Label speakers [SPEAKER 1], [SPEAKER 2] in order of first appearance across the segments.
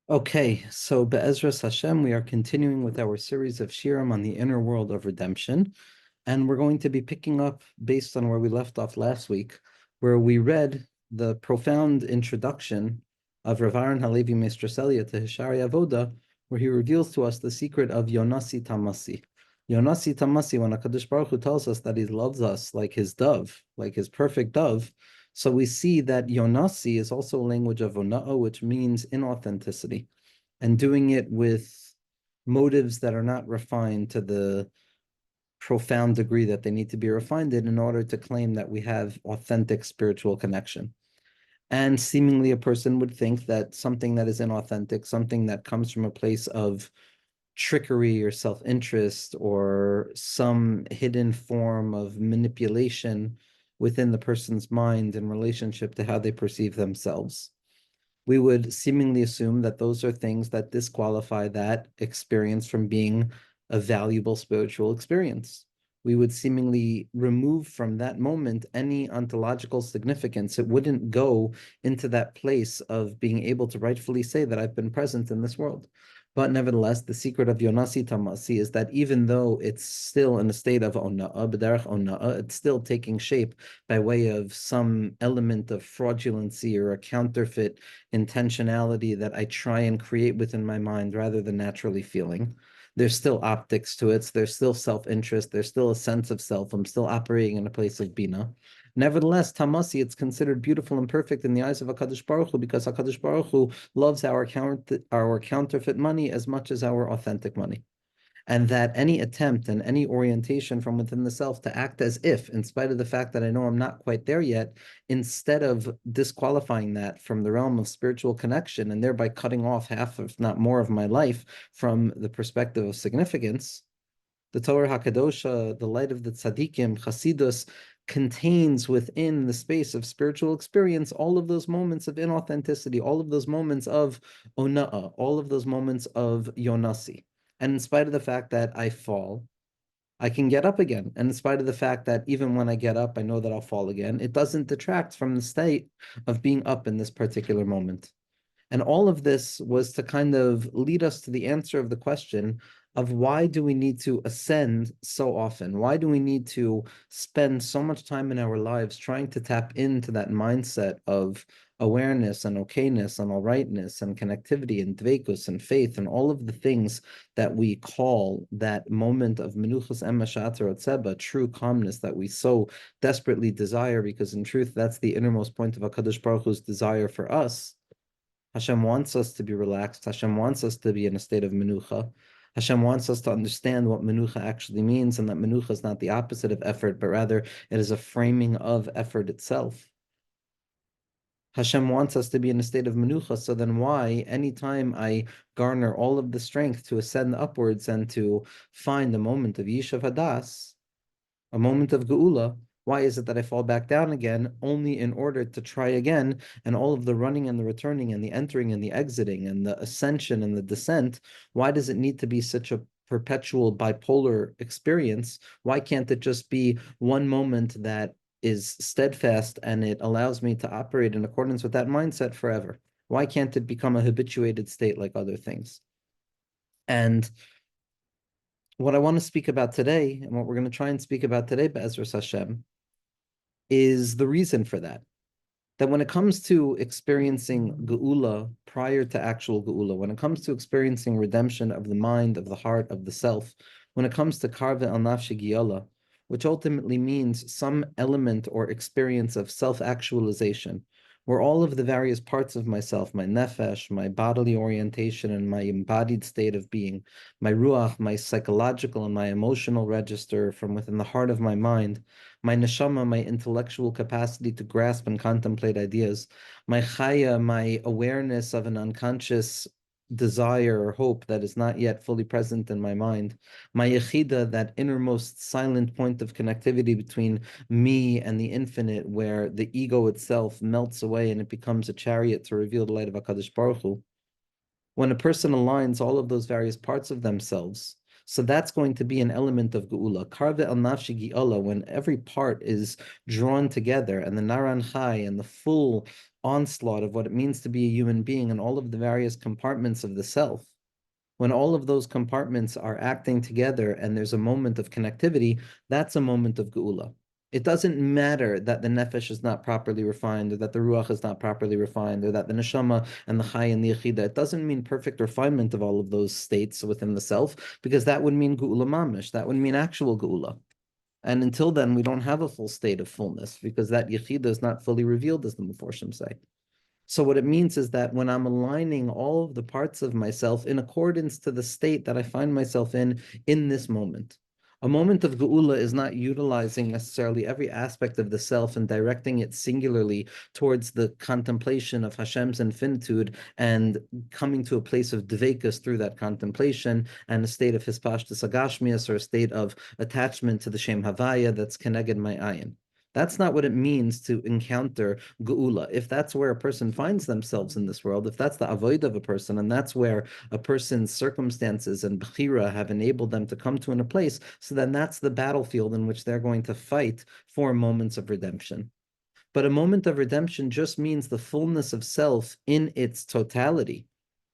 [SPEAKER 1] Okay, so Be'ezras Hashem, we are continuing with our series of shirim on the inner world of redemption, and we're going to be picking up based on where we left off last week, where we read the profound introduction of Rav Aaron Halevi Meister Celia to Hishari Avoda, where he reveals to us the secret of Yonasi Tamasi. Yonasi Tamasi, when HaKadosh Baruch Hu tells us that he loves us like his dove, like his perfect dove, so we see that Yonasi is also a language of Ona'ah, which means inauthenticity, and doing it with motives that are not refined to the profound degree that they need to be refined in order to claim that we have authentic spiritual connection. And seemingly a person would think that something that is inauthentic, something that comes from a place of trickery or self-interest or some hidden form of manipulation within the person's mind in relationship to how they perceive themselves, we would seemingly assume that those are things that disqualify that experience from being a valuable spiritual experience. We would seemingly remove from that moment any ontological significance. It wouldn't go into that place of being able to rightfully say that I've been present in this world. But nevertheless, the secret of Yonasi Tamasi is that even though it's still in a state of Ona'ah, B'derech Ona'ah, it's still taking shape by way of some element of fraudulency or a counterfeit intentionality that I try and create within my mind rather than naturally feeling. There's still optics to it. There's still self-interest. There's still a sense of self. I'm still operating in a place of bina. Nevertheless, tamasi, it's considered beautiful and perfect in the eyes of HaKadosh Baruch Hu because HaKadosh Baruch Hu loves our counterfeit money as much as our authentic money, and that any attempt and any orientation from within the self to act as if, in spite of the fact that I know I'm not quite there yet, instead of disqualifying that from the realm of spiritual connection and thereby cutting off half, if not more, of my life from the perspective of significance, the Torah Hakadosha, the light of the Tzaddikim, Chasidus, contains within the space of spiritual experience all of those moments of inauthenticity, all of those moments of ona'ah, all of those moments of yonasi. And in spite of the fact that I fall, I can get up again. And in spite of the fact that even when I get up, I know that I'll fall again, it doesn't detract from the state of being up in this particular moment. And all of this was to kind of lead us to the answer of the question of why do we need to ascend so often? Why do we need to spend so much time in our lives trying to tap into that mindset of awareness and okayness and all rightness and connectivity and dveikus and faith and all of the things that we call that moment of menuchas emashat or true calmness that we so desperately desire, because in truth, that's the innermost point of HaKadosh Baruch Hu's desire for us. Hashem wants us to be relaxed. Hashem wants us to be in a state of menucha. Hashem wants us to understand what menucha actually means, and that menucha is not the opposite of effort, but rather it is a framing of effort itself. Hashem wants us to be in a state of menucha, so then why, anytime I garner all of the strength to ascend upwards and to find a moment of Yishav Hadas, a moment of geula, why is it that I fall back down again only in order to try again? And all of the running and the returning and the entering and the exiting and the ascension and the descent, why does it need to be such a perpetual bipolar experience? Why can't it just be one moment that is steadfast and it allows me to operate in accordance with that mindset forever? Why can't it become a habituated state like other things? And what I want to speak about today, and what we're going to try and speak about today, Be'ezras Hashem, is the reason for that. That when it comes to experiencing geula prior to actual geula, when it comes to experiencing redemption of the mind, of the heart, of the self, when it comes to karve al nafshi giyala, which ultimately means some element or experience of self-actualization, where all of the various parts of myself, my nefesh, my bodily orientation, and my embodied state of being, my ruach, my psychological and my emotional register from within the heart of my mind, my neshama, my intellectual capacity to grasp and contemplate ideas, my chaya, my awareness of an unconscious desire or hope that is not yet fully present in my mind, my yechida, that innermost silent point of connectivity between me and the infinite, where the ego itself melts away and it becomes a chariot to reveal the light of HaKadosh Baruch Hu. When a person aligns all of those various parts of themselves So that's going to be an element of geula. Karve el nafshi geula, when every part is drawn together, and the naran chai and the full onslaught of what it means to be a human being and all of the various compartments of the self, when all of those compartments are acting together and there's a moment of connectivity, that's a moment of geula. It doesn't matter that the nefesh is not properly refined, or that the ruach is not properly refined, or that the neshama and the chai and the yechida. It doesn't mean perfect refinement of all of those states within the self, because that would mean geula mamish. That would mean actual geula. And until then, we don't have a full state of fullness, because that yechida is not fully revealed, as the Meforshim say. So what it means is that when I'm aligning all of the parts of myself in accordance to the state that I find myself in this moment. A moment of geula is not utilizing necessarily every aspect of the self and directing it singularly towards the contemplation of Hashem's infinitude and coming to a place of dveikus through that contemplation and a state of hispashtus agashmias, or a state of attachment to the Shem Havaya that's connected my ayin. That's not what it means to encounter geula. If that's where a person finds themselves in this world, if that's the avoid of a person, and that's where a person's circumstances and bechira have enabled them to come to in a place, so then that's the battlefield in which they're going to fight for moments of redemption. But a moment of redemption just means the fullness of self in its totality,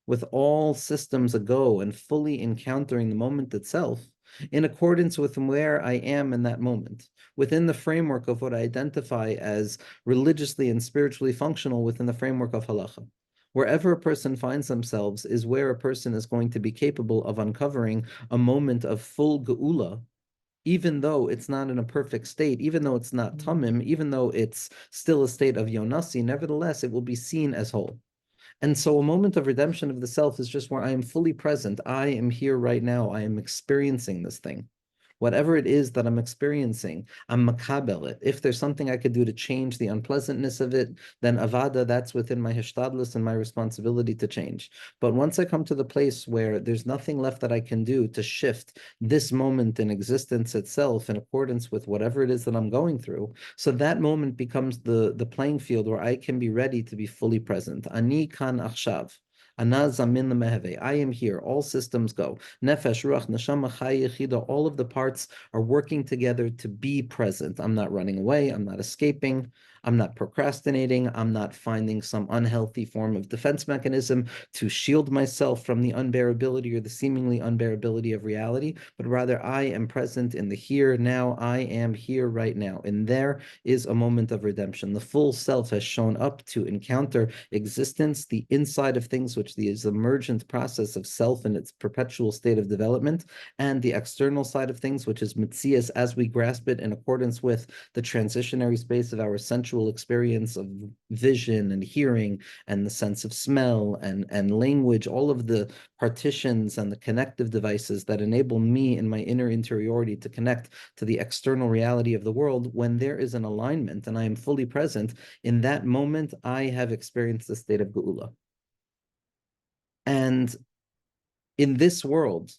[SPEAKER 1] with all systems ago and fully encountering the moment itself in accordance with where I am in that moment, within the framework of what I identify as religiously and spiritually functional within the framework of halacha. Wherever a person finds themselves is where a person is going to be capable of uncovering a moment of full geula, even though it's not in a perfect state, even though it's not tamim, even though it's still a state of yonasi, nevertheless, it will be seen as whole. And so a moment of redemption of the self is just where I am fully present. I am here right now. I am experiencing this thing. Whatever it is that I'm experiencing, I'm makabel it. If there's something I could do to change the unpleasantness of it, then avada, that's within my hishtadlus and my responsibility to change. But once I come to the place where there's nothing left that I can do to shift this moment in existence itself in accordance with whatever it is that I'm going through, so that moment becomes the playing field where I can be ready to be fully present. Ani kan achshav. I am here. All systems go. Nefesh, ruach, neshama, chai, yechida, all of the parts are working together to be present. I'm not running away. I'm not escaping. I'm not procrastinating. I'm not finding some unhealthy form of defense mechanism to shield myself from the unbearability or the seemingly unbearability of reality, but rather I am present in the here, now. I am here right now. And there is a moment of redemption. The full self has shown up to encounter existence, the inside of things, which is the emergent process of self in its perpetual state of development, and the external side of things, which is mitzias as we grasp it in accordance with the transitionary space of our sensual experience of vision and hearing and the sense of smell and language, all of the partitions and the connective devices that enable me in my inner interiority to connect to the external reality of the world. When there is an alignment and I am fully present, in that moment, I have experienced the state of geula. And in this world,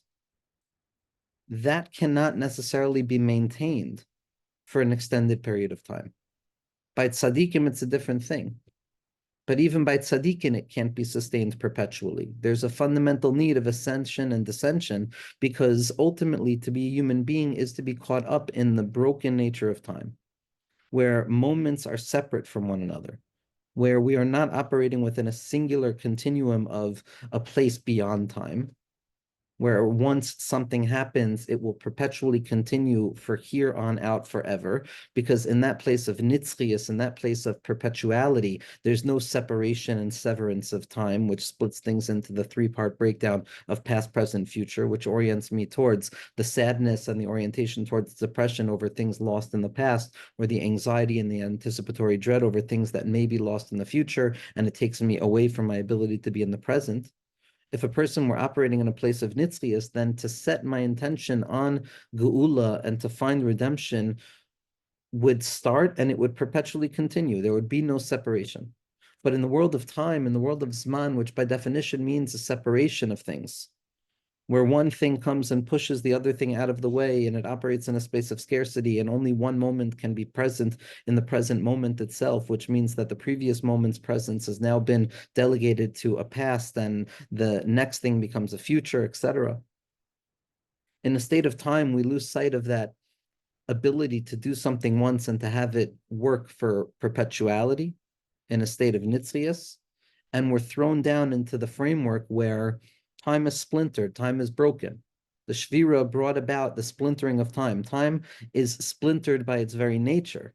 [SPEAKER 1] that cannot necessarily be maintained for an extended period of time. By tzaddikim, it's a different thing. But even by tzaddikim, it can't be sustained perpetually. There's a fundamental need of ascension and descension, because ultimately to be a human being is to be caught up in the broken nature of time, where moments are separate from one another, where we are not operating within a singular continuum of a place beyond time, where once something happens, it will perpetually continue for here on out forever, because in that place of nitzchias, in that place of perpetuality, there's no separation and severance of time, which splits things into the three-part breakdown of past, present, future, which orients me towards the sadness and the orientation towards depression over things lost in the past, or the anxiety and the anticipatory dread over things that may be lost in the future, and it takes me away from my ability to be in the present. If a person were operating in a place of nitzchias, then to set my intention on geula and to find redemption would start and it would perpetually continue. There would be no separation. But in the world of time, in the world of zman, which by definition means a separation of things, where one thing comes and pushes the other thing out of the way, and it operates in a space of scarcity, and only one moment can be present in the present moment itself, which means that the previous moment's presence has now been delegated to a past, and the next thing becomes a future, etc. In a state of time, we lose sight of that ability to do something once and to have it work for perpetuality in a state of nitzchias, and we're thrown down into the framework where time is splintered, time is broken. The Shvira brought about the splintering of time. Time is splintered by its very nature.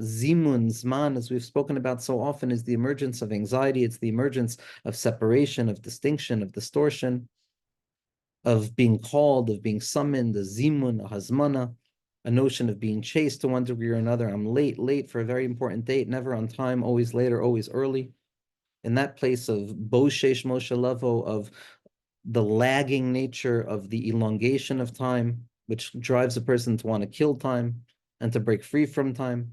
[SPEAKER 1] Zimun, Zman, as we've spoken about so often, is the emergence of anxiety. It's the emergence of separation, of distinction, of distortion, of being called, of being summoned, a zimun, a hazmana, a notion of being chased to one degree or another. I'm late for a very important date, never on time, always later, always early. In that place of boshesh Moshe levo, of the lagging nature of the elongation of time, which drives a person to want to kill time and to break free from time.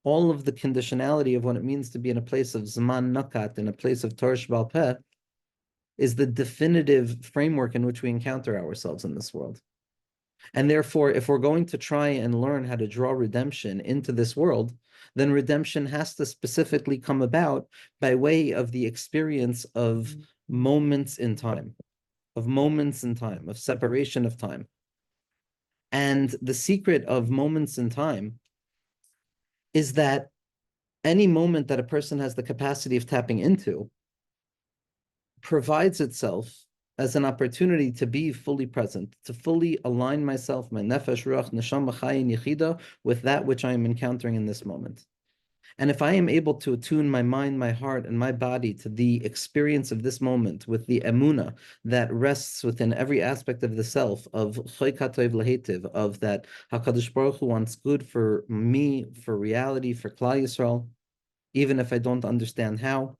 [SPEAKER 1] All of the conditionality of what it means to be in a place of Zman Nakat, in a place of Torah Shebal Peh, is the definitive framework in which we encounter ourselves in this world. And therefore, if we're going to try and learn how to draw redemption into this world, then redemption has to specifically come about by way of the experience of moments in time, of separation of time. And the secret of moments in time is that any moment that a person has the capacity of tapping into provides itself as an opportunity to be fully present, to fully align myself, my nefesh, ruach, neshama, chayin, yechida, with that which I am encountering in this moment. And if I am able to attune my mind, my heart, and my body to the experience of this moment with the emuna that rests within every aspect of the self, of choy katov lehetiv, of that HaKadosh Baruch Hu wants good for me, for reality, for Klal Yisrael, even if I don't understand how.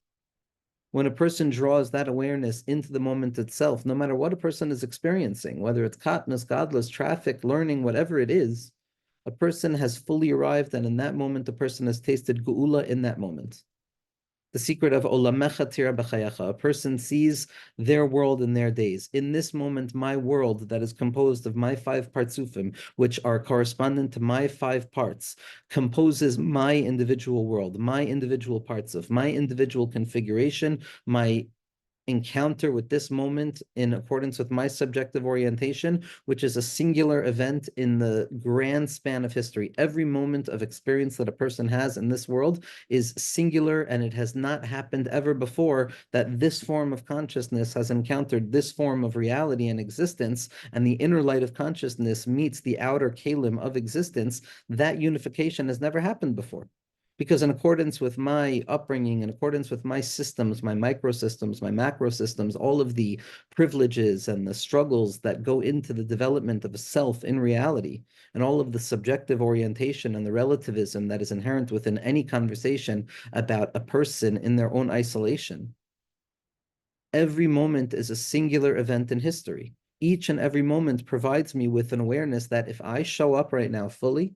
[SPEAKER 1] When a person draws that awareness into the moment itself, no matter what a person is experiencing, whether it's katnas, godless, traffic, learning, whatever it is, a person has fully arrived, and in that moment, the person has tasted geula in that moment. The secret of olamecha tira b'chayecha, a person sees their world in their days. In this moment, my world that is composed of my 5 partsufim, which are correspondent to my 5 parts, composes my individual world, my individual parts of my individual configuration, my encounter with this moment in accordance with my subjective orientation, which is a singular event in the grand span of history. Every moment of experience that a person has in this world is singular, and it has not happened ever before that this form of consciousness has encountered this form of reality and existence, and the inner light of consciousness meets the outer kalim of existence. That unification has never happened before. Because in accordance with my upbringing, in accordance with my systems, my microsystems, my macro systems, all of the privileges and the struggles that go into the development of a self in reality, and all of the subjective orientation and the relativism that is inherent within any conversation about a person in their own isolation, every moment is a singular event in history. Each and every moment provides me with an awareness that if I show up right now fully,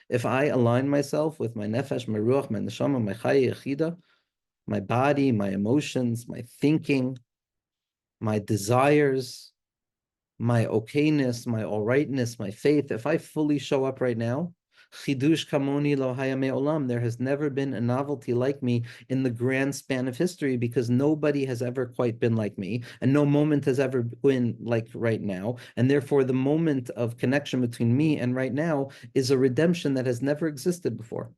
[SPEAKER 1] if I align myself with my nefesh, my ruach, my neshama, my chaya yechida, my body, my emotions, my thinking, my desires, my okayness, my all rightness, my faith, if I fully show up right now, chidush kamoni lo hayame olam, there has never been a novelty like me in the grand span of history, because nobody has ever quite been like me, and no moment has ever been like right now, and therefore the moment of connection between me and right now is a redemption that has never existed before.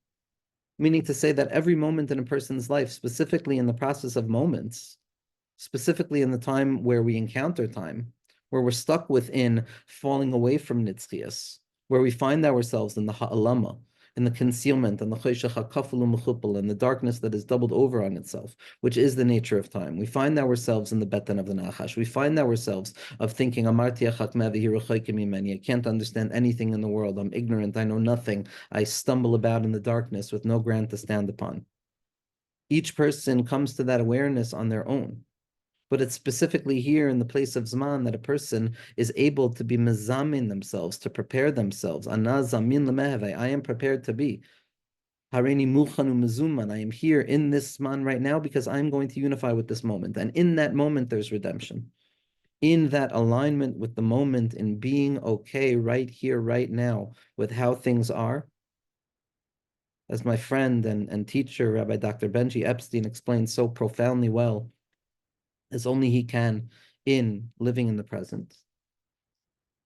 [SPEAKER 1] Meaning to say that every moment in a person's life, specifically in the process of moments, specifically in the time where we encounter time, where we're stuck within falling away from nitzchias, where we find ourselves in the ha'alama, in the concealment, and the choshech ha'kafel u'mechupel, and the darkness that is doubled over on itself, which is the nature of time. We find ourselves in the beten of the nachash. We find ourselves of thinking, Amarti achak me'avi hirochaykim mimeni. I can't understand anything in the world. I'm ignorant. I know nothing. I stumble about in the darkness with no ground to stand upon. Each person comes to that awareness on their own. But it's specifically here in the place of Zman that a person is able to be mezamin themselves, to prepare themselves. Ana zamin lemeheve, I am prepared to be. Hareini muchanu mezuman, I am here in this Zman right now because I'm going to unify with this moment. And in that moment, there's redemption. In that alignment with the moment, in being okay right here, right now, with how things are. As my friend and teacher, Rabbi Dr. Benji Epstein, explains so profoundly well, as only he can, in living in the present,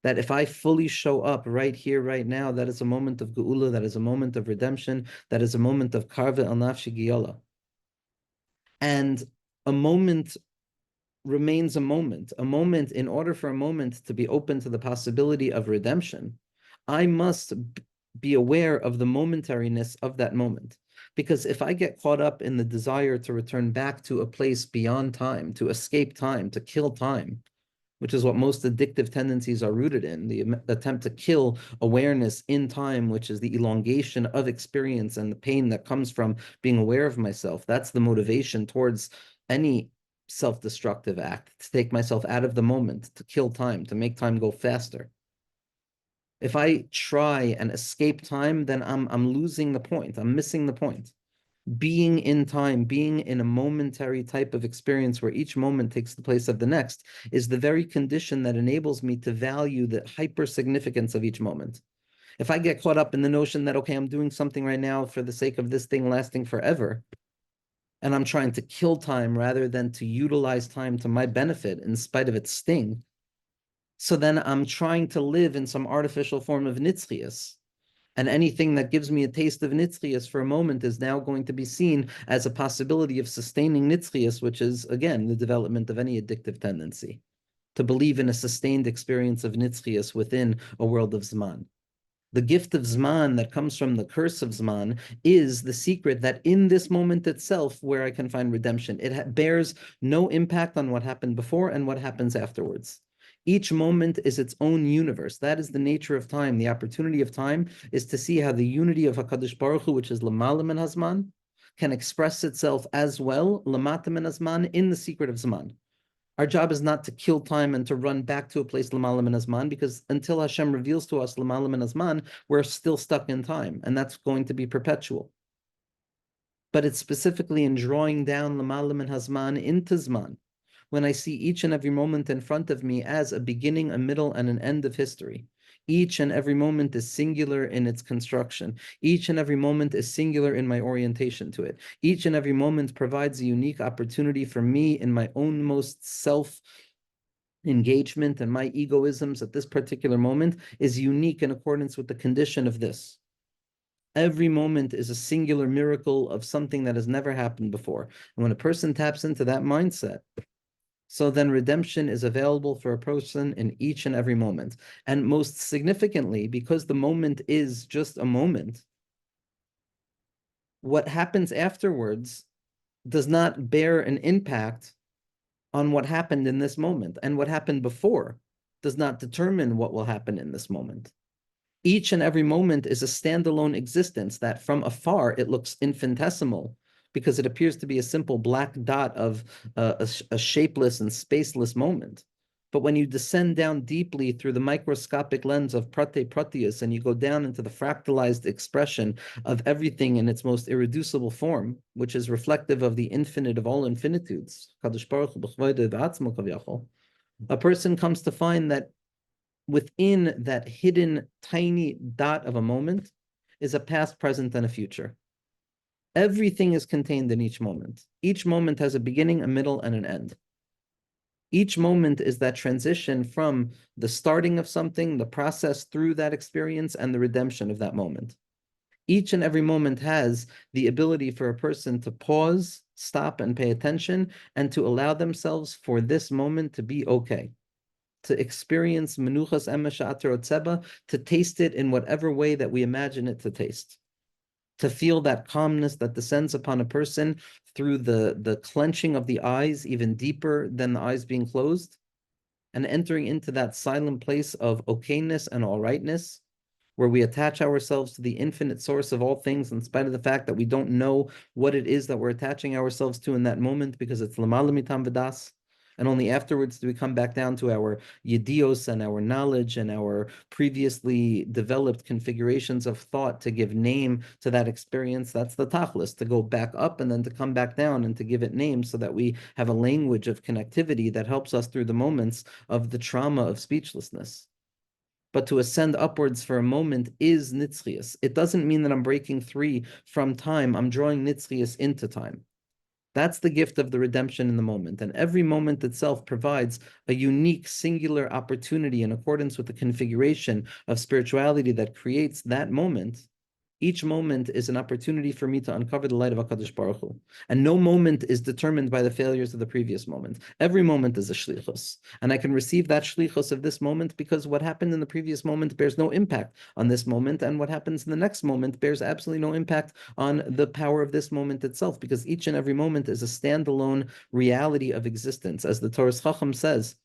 [SPEAKER 1] That if I fully show up right here, right now, that is a moment of geula, that is a moment of redemption, that is a moment of karve al nafshi giyola. And a moment remains a moment. A moment, in order for a moment to be open to the possibility of redemption, I must be aware of the momentariness of that moment. Because if I get caught up in the desire to return back to a place beyond time, to escape time, to kill time, which is what most addictive tendencies are rooted in, the attempt to kill awareness in time, which is the elongation of experience and the pain that comes from being aware of myself. That's the motivation towards any self-destructive act, to take myself out of the moment, to kill time, to make time go faster. If I try and escape time, then I'm losing the point. I'm missing the point. Being in time, being in a momentary type of experience where each moment takes the place of the next, is the very condition that enables me to value the hyper significance of each moment. If I get caught up in the notion that, okay, I'm doing something right now for the sake of this thing lasting forever, and I'm trying to kill time rather than to utilize time to my benefit in spite of its sting, so then I'm trying to live in some artificial form of nitzchias. And anything that gives me a taste of nitzchias for a moment is now going to be seen as a possibility of sustaining nitzchias, which is, again, the development of any addictive tendency, to believe in a sustained experience of nitzchias within a world of Zman. The gift of Zman that comes from the curse of Zman is the secret that in this moment itself, where I can find redemption, it bears no impact on what happened before and what happens afterwards. Each moment is its own universe. That is the nature of time. The opportunity of time is to see how the unity of HaKadosh Baruch Hu, which is Lamala min Hazman, can express itself as well, Lamata min Hazman, in the secret of Zman. Our job is not to kill time and to run back to a place L'malam min Azman, because until Hashem reveals to us L'malam min Azman, we're still stuck in time, and that's going to be perpetual. But it's specifically in drawing down L'malam min Hazman into Zman, when I see each and every moment in front of me as a beginning, a middle, and an end of history. Each and every moment is singular in its construction. Each and every moment is singular in my orientation to it. Each and every moment provides a unique opportunity for me in my own most self engagement, and my egoisms at this particular moment is unique in accordance with the condition of this. Every moment is a singular miracle of something that has never happened before. And when a person taps into that mindset, so then redemption is available for a person in each and every moment. And most significantly, because the moment is just a moment, what happens afterwards does not bear an impact on what happened in this moment. And what happened before does not determine what will happen in this moment. Each and every moment is a standalone existence that from afar it looks infinitesimal, because it appears to be a simple black dot of a shapeless and spaceless moment. But when you descend down deeply through the microscopic lens of prate pratius, and you go down into the fractalized expression of everything in its most irreducible form, which is reflective of the infinite of all infinitudes, a person comes to find that within that hidden tiny dot of a moment is a past, present, and a future. Everything is contained in each moment. Each moment has a beginning, a middle, and an end. Each moment is that transition from the starting of something, the process through that experience, and the redemption of that moment. Each and every moment has the ability for a person to pause, stop, and pay attention, and to allow themselves for this moment to be okay, to experience menuchas emes she'ater otzeba, to taste it in whatever way that we imagine it to taste, to feel that calmness that descends upon a person through the clenching of the eyes, even deeper than the eyes being closed, and entering into that silent place of okayness and all rightness, where we attach ourselves to the infinite source of all things, in spite of the fact that we don't know what it is that we're attaching ourselves to in that moment, because it's l'mala mitam v'das. And only afterwards do we come back down to our yedios and our knowledge and our previously developed configurations of thought to give name to that experience. That's the tachlis, to go back up and then to come back down and to give it name, so that we have a language of connectivity that helps us through the moments of the trauma of speechlessness. But to ascend upwards for a moment is nitzchias. It doesn't mean that I'm breaking free from time. I'm drawing nitzchias into time. That's the gift of the redemption in the moment. And every moment itself provides a unique, singular opportunity in accordance with the configuration of spirituality that creates that moment. Each moment is an opportunity for me to uncover the light of HaKadosh Baruch Hu. And no moment is determined by the failures of the previous moment. Every moment is a shlichus. And I can receive that shlichus of this moment because what happened in the previous moment bears no impact on this moment. And what happens in the next moment bears absolutely no impact on the power of this moment itself, because each and every moment is a standalone reality of existence. As the Torah Chacham says,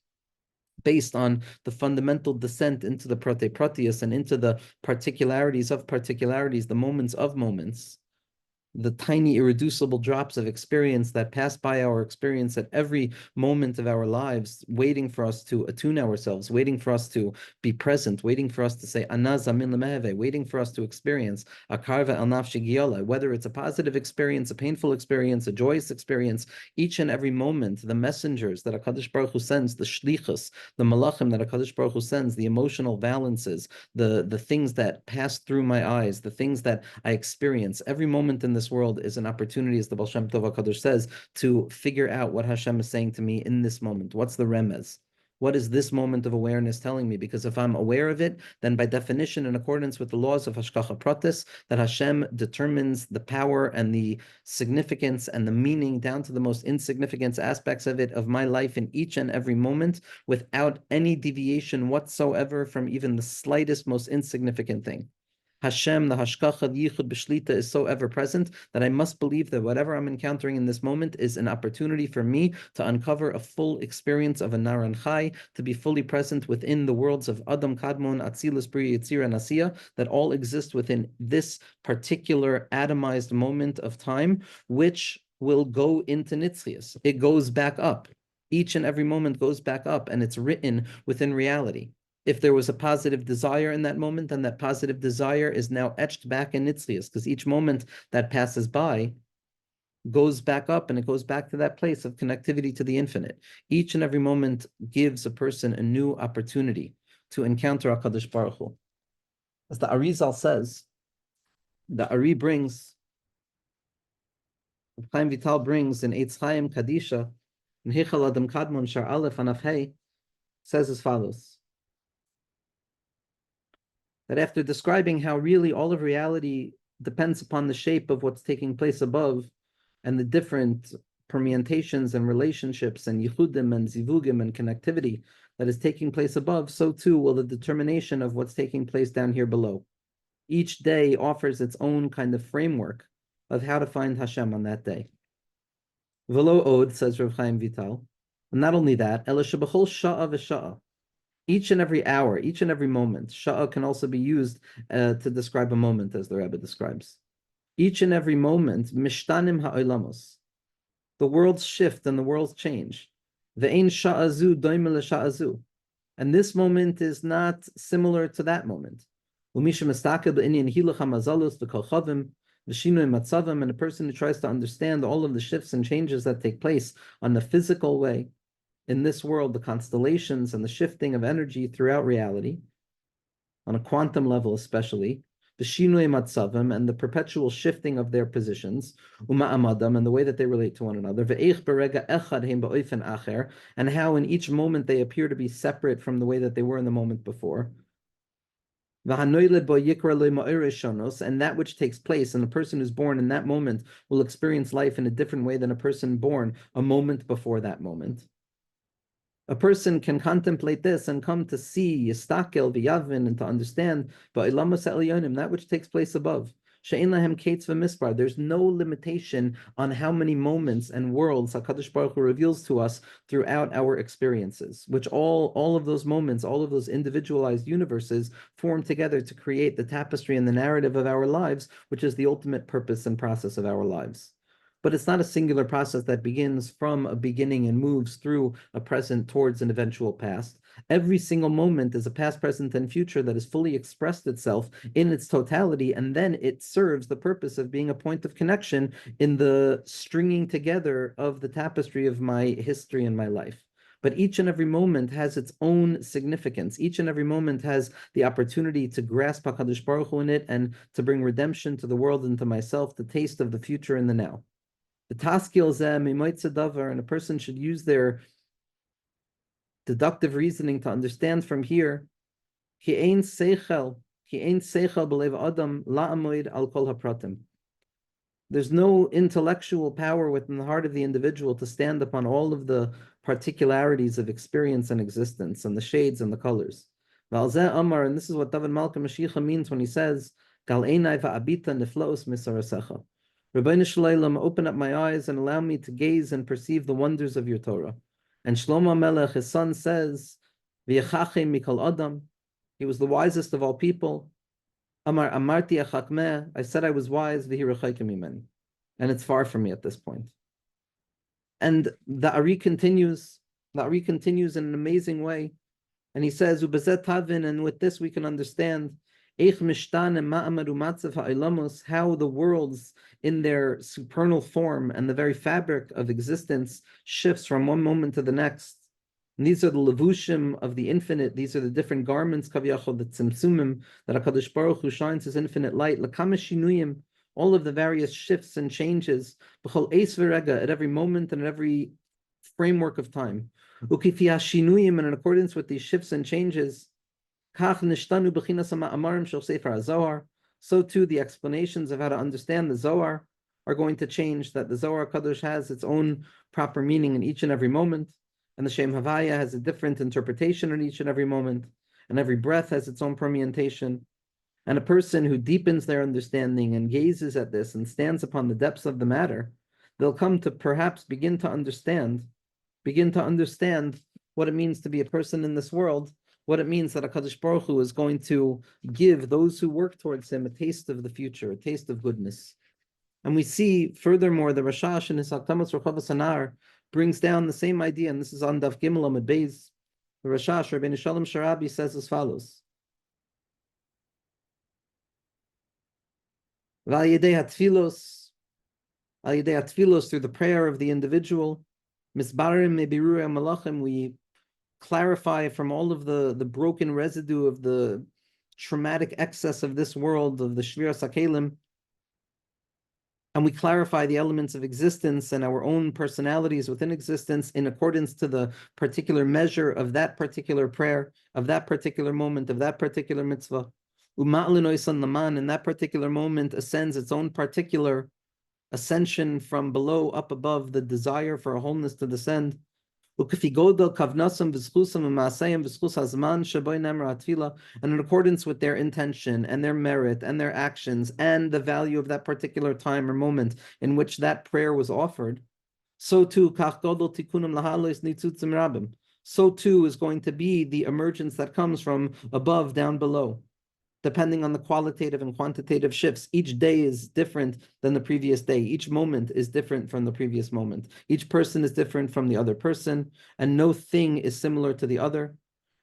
[SPEAKER 1] based on the fundamental descent into the prote proteus and into the particularities of particularities, the moments of moments, the tiny irreducible drops of experience that pass by our experience at every moment of our lives, waiting for us to attune ourselves, waiting for us to be present, waiting for us to say Ana zamin lemeheve, waiting for us to experience akarva el nafshi giola, whether it's a positive experience, a painful experience, a joyous experience. Each and every moment, the messengers that HaKadosh Baruch Hu sends, the shlichus, the malachim that HaKadosh Baruch Hu sends, the emotional balances, the things that pass through my eyes, the things that I experience, every moment in this world is an opportunity, as the Baal Shem Tov HaKadosh says, to figure out what Hashem is saying to me in this moment. What's the remez? What is this moment of awareness telling me? Because if I'm aware of it, then by definition, in accordance with the laws of Hashgacha Pratis, that Hashem determines the power and the significance and the meaning down to the most insignificant aspects of it, of my life in each and every moment, without any deviation whatsoever from even the slightest, most insignificant thing. Hashem, the Hashkacha, the Yichud B'Shlita is so ever present that I must believe that whatever I'm encountering in this moment is an opportunity for me to uncover a full experience of a Naran Chai, to be fully present within the worlds of Adam, Kadmon, Atzilus, Bri, Yitzira, and Asiya, that all exist within this particular atomized moment of time, which will go into Nitzchias. It goes back up. Each and every moment goes back up, and it's written within reality. If there was a positive desire in that moment, then that positive desire is now etched back in Nitzlius, because each moment that passes by goes back up and it goes back to that place of connectivity to the infinite. Each and every moment gives a person a new opportunity to encounter HaKadosh Baruch Hu. As the Arizal says, the Ari brings, Chaim Vital brings in Eitz Chaim Kadisha, in Hichal Adam Kadmon Shar Aleph Anaf Hey, says as follows: that after describing how really all of reality depends upon the shape of what's taking place above and the different permutations and relationships and yichudim and zivugim and connectivity that is taking place above, so too will the determination of what's taking place down here below. Each day offers its own kind of framework of how to find Hashem on that day. Velo od, says Rav Chaim Vital, and not only that, ela shebachol sha'a v'sha'a, each and every hour, each and every moment. Sha'a can also be used to describe a moment, as the Rebbe describes. Each and every moment, mishtanim ha'olamos. The worlds shift and the worlds change. Ve'ein sha'azu doimel sha'azu. And this moment is not similar to that moment. Umisha mestakel be'inyan hilach hamazalus v'kol chavim v'shinui matzavim, and a person who tries to understand all of the shifts and changes that take place on the physical way, in this world, the constellations and the shifting of energy throughout reality, on a quantum level especially, the shinui matzavim, and the perpetual shifting of their positions, uma'amadam, and the way that they relate to one another, ve'eich berega echad heim ba'oifen acher, and how in each moment they appear to be separate from the way that they were in the moment before. And that which takes place, and the person who's born in that moment will experience life in a different way than a person born a moment before that moment. A person can contemplate this and come to see Yistakel v'Yavin, and to understand that which takes place above. There's no limitation on how many moments and worlds HaKadosh Baruch Hu reveals to us throughout our experiences, which all of those moments, all of those individualized universes form together to create the tapestry and the narrative of our lives, which is the ultimate purpose and process of our lives. But it's not a singular process that begins from a beginning and moves through a present towards an eventual past. Every single moment is a past, present, and future that has fully expressed itself in its totality, and then it serves the purpose of being a point of connection in the stringing together of the tapestry of my history and my life. But each and every moment has its own significance. Each and every moment has the opportunity to grasp HaKadosh Baruch Hu in it and to bring redemption to the world and to myself, the taste of the future in the now. The taskil zeh mimoitze davar, and a person should use their deductive reasoning to understand from here. Ki ein seichel b'lev adam la'amoid al kol hapratim. There's no intellectual power within the heart of the individual to stand upon all of the particularities of experience and existence and the shades and the colors. Valzeh Amar, and this is what David Malka Mashiach means when he says, Gal einai va'abita niflaos misarasecha. Rabbeinu Shalom, open up my eyes and allow me to gaze and perceive the wonders of your Torah. And Shlomo Melech, his son, says, V'yachachem mikol adam. He was the wisest of all people. Amar amarti achakmeh, I said I was wise, and it's far from me at this point. And the Ari continues in an amazing way, and he says, Ubezet tavin, and with this we can understand how the worlds in their supernal form and the very fabric of existence shifts from one moment to the next. And these are the levushim of the infinite. These are the different garments, kaviyachol, the tzimtzumim, that HaKadosh Baruch Hu shines his infinite light. L'kama shinuyim, all of the various shifts and changes, b'chol eis v'rega, at every moment and at every framework of time. Ukifi hashinuyim, and in accordance with these shifts and changes, kach nishtanu b'chinas ha'ma'amarim shel Sefer HaZohar, so too the explanations of how to understand the Zohar are going to change, that the Zohar Kadosh has its own proper meaning in each and every moment. And the Shem Havaya has a different interpretation in each and every moment, and every breath has its own permutation. And a person who deepens their understanding and gazes at this and stands upon the depths of the matter, they'll come to perhaps begin to understand what it means to be a person in this world, what it means that HaKadosh Baruch Hu is going to give those who work towards him a taste of the future, a taste of goodness. And we see, furthermore, the Rashash in his Hakdamas Rechavas Anar brings down the same idea, and this is on Daf Gimel Amud Beis. The Rashash, Rabbeinu Shalom Sharabi, says as follows: Al yedei hatfilos, through the prayer of the individual, misbarim mebirurei malachim, we clarify from all of the broken residue of the traumatic excess of this world, of the shviras hakelim, and we clarify the elements of existence and our own personalities within existence in accordance to the particular measure of that particular prayer, of that particular moment, of that particular mitzvah. Laman, in that particular moment, ascends its own particular ascension from below up above, the desire for a wholeness to descend. And in accordance with their intention and their merit and their actions and the value of that particular time or moment in which that prayer was offered, so too is going to be the emergence that comes from above down below, depending on the qualitative and quantitative shifts. Each day is different than the previous day. Each moment is different from the previous moment. Each person is different from the other person, and no thing is similar to the other.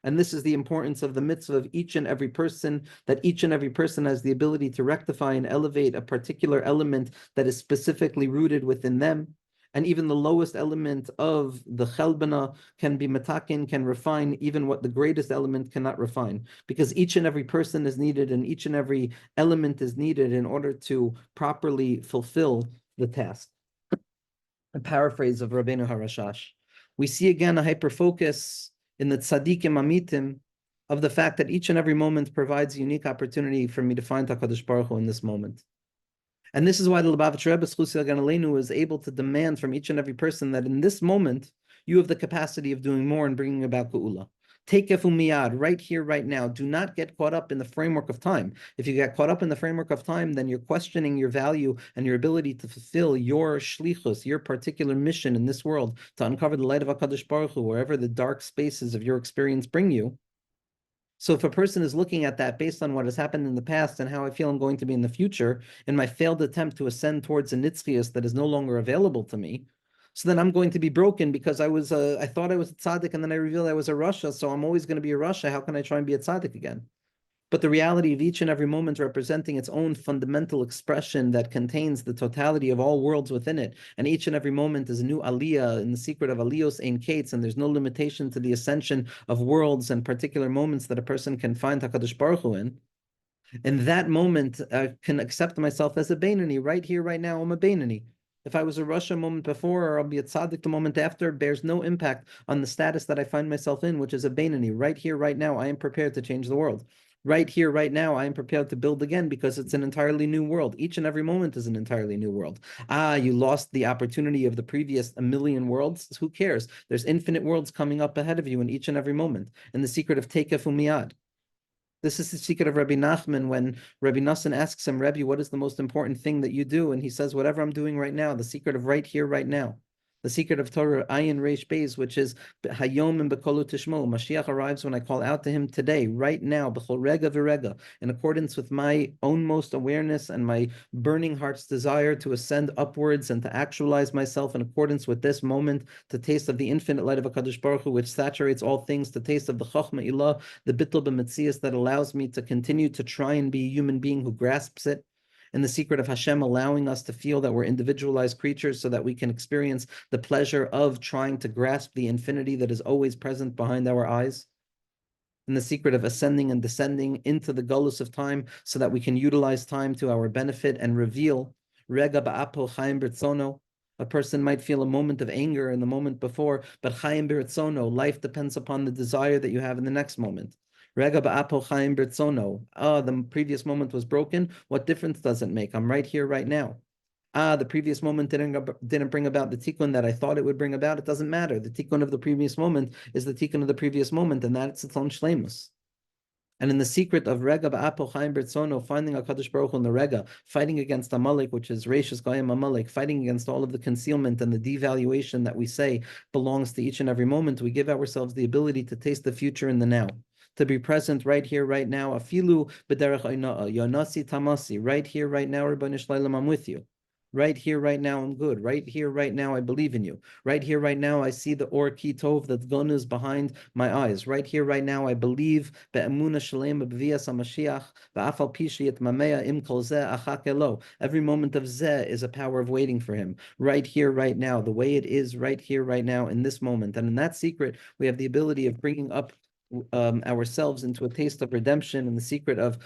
[SPEAKER 1] And this is the importance of the mitzvah of each and every person, that each and every person has the ability to rectify and elevate a particular element that is specifically rooted within them. And even the lowest element of the chelbana can be metakin, can refine even what the greatest element cannot refine, because each and every person is needed and each and every element is needed in order to properly fulfill the task. A paraphrase of Rabbeinu Harashash. We see again a hyperfocus in the tzaddikim amitim of the fact that each and every moment provides a unique opportunity for me to find HaKadosh Baruch Hu in this moment. And this is why the Lubavitch Rebbe Zchus Yagan Aleinu is able to demand from each and every person that in this moment, you have the capacity of doing more and bringing about Geula. Take miyad, right here, right now. Do not get caught up in the framework of time. If you get caught up in the framework of time, then you're questioning your value and your ability to fulfill your shlichus, your particular mission in this world, to uncover the light of HaKadosh Baruch Hu, wherever the dark spaces of your experience bring you. So if a person is looking at that based on what has happened in the past and how I feel I'm going to be in the future, in my failed attempt to ascend towards a nitzchias that is no longer available to me, so then I'm going to be broken because I thought I was a tzaddik and then I revealed I was a rasha, so I'm always going to be a rasha. How can I try and be a tzaddik again? But the reality of each and every moment representing its own fundamental expression that contains the totality of all worlds within it, and each and every moment is a new aliyah in the secret of aliyos ein kates, and there's no limitation to the ascension of worlds and particular moments that a person can find HaKadosh Baruch Hu in. In that moment, I can accept myself as a Beinani. Right here, right now, I'm a Beinani. If I was a Russia moment before, or I'll be a tzaddik the moment after, bears no impact on the status that I find myself in, which is a Beinoni. Right here, right now, I am prepared to change the world. Right here, right now, I am prepared to build again because it's an entirely new world. Each and every moment is an entirely new world. You lost the opportunity of the previous a million worlds. Who cares? There's infinite worlds coming up ahead of you in each and every moment. And the secret of Tekef Umiyad. This is the secret of Rabbi Nachman when Rabbi Nassan asks him, Rabbi, what is the most important thing that you do? And he says, whatever I'm doing right now, the secret of right here, right now. The secret of Torah, Ayin Reish Beis, which is Hayom and Bekolu Tishmo. Mashiach arrives when I call out to him today, right now, B'chol Rega V'Rega, in accordance with my own most awareness and my burning heart's desire to ascend upwards and to actualize myself in accordance with this moment, to taste of the infinite light of HaKadosh Baruch Hu, which saturates all things, to taste of the Chochmah Ilah, the Bittul B'Metzias that allows me to continue to try and be a human being who grasps it, and the secret of Hashem allowing us to feel that we're individualized creatures so that we can experience the pleasure of trying to grasp the infinity that is always present behind our eyes, and the secret of ascending and descending into the gullus of time so that we can utilize time to our benefit and reveal Rega ba'apo Chaim B'Ritzono. A person might feel a moment of anger in the moment before, but Chaim B'Ritzono, life depends upon the desire that you have in the next moment. Rega ba'apo Chaim B'Ritzono. The previous moment was broken. What difference does it make? I'm right here, right now. The previous moment didn't bring about the tikkun that I thought it would bring about. It doesn't matter. The tikkun of the previous moment is the tikkun of the previous moment, and that's its own shleimus. And in the secret of Rega ba'apo Chaim B'Ritzono, finding HaKadosh Baruch Hu in the Rega, fighting against Amalek, which is Reishis Goyim Amalek, fighting against all of the concealment and the devaluation that we say belongs to each and every moment, we give ourselves the ability to taste the future in the now, to be present right here, right now. Afilu b'derech oina'a, yonasi tamasi, right here, right now, Ribono Shel Olam, I'm with you. Right here, right now, I'm good. Right here, right now, I believe in you. Right here, right now, I see the or ki tov that gun is behind my eyes. Right here, right now, I believe be'emuna shalem b'vias HaMashiach ba'afal pishi et mamea im kol zeh achak elo. Every moment of zeh is a power of waiting for him. Right here, right now, the way it is right here, right now, in this moment. And in that secret, we have the ability of bringing up ourselves into a taste of redemption, and the secret of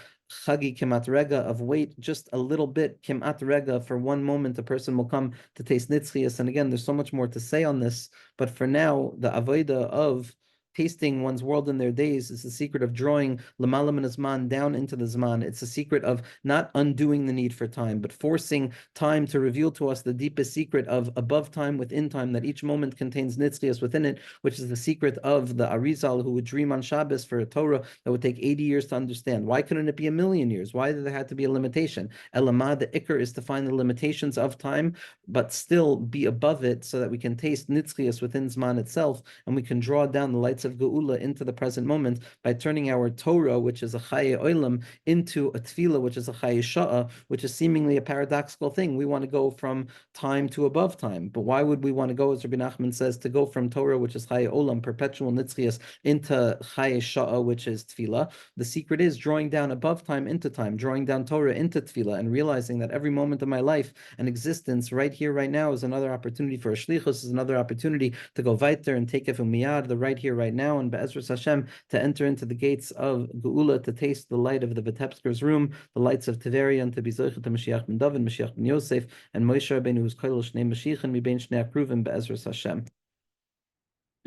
[SPEAKER 1] chagi kemat rega, of wait just a little bit, kemat rega, for one moment a person will come to taste nitzchias. And again, there's so much more to say on this, but for now, the avodah of tasting one's world in their days is the secret of drawing lamala min zman down into the zman. It's a secret of not undoing the need for time, but forcing time to reveal to us the deepest secret of above time, within time, that each moment contains nitzchias within it, which is the secret of the Arizal, who would dream on Shabbos for a Torah that would take 80 years to understand. Why couldn't it be 1,000,000 years? Why did there have to be a limitation? Elamah, the Iker, is to find the limitations of time, but still be above it so that we can taste nitzchias within Zman itself, and we can draw down the lights of Geula into the present moment by turning our Torah, which is a Chaye Olam, into a Tefillah, which is a Chaye Sha'ah, which is seemingly a paradoxical thing. We want to go from time to above time, but why would we want to go, as Rabbi Nachman says, to go from Torah, which is Chaye Olam, perpetual nitzchias, into Chaye Sha'ah, which is Tefillah? The secret is drawing down above time into time, drawing down Torah into Tefillah, and realizing that every moment of my life and existence right here, right now, is another opportunity for a shlichus, is another opportunity to go weiter and take it from miyad, the right here, right now, and be'ezras Hashem, to enter into the gates of Geula, to taste the light of the Vitebsker's room, the lights of Tiberia, and to be zoichet to Mashiach ben David, Mashiach ben Yosef, and Moshe Rabbeinu, who's koil shnei Mashiach, and mi bein shnei akruvim be'ezras Hashem.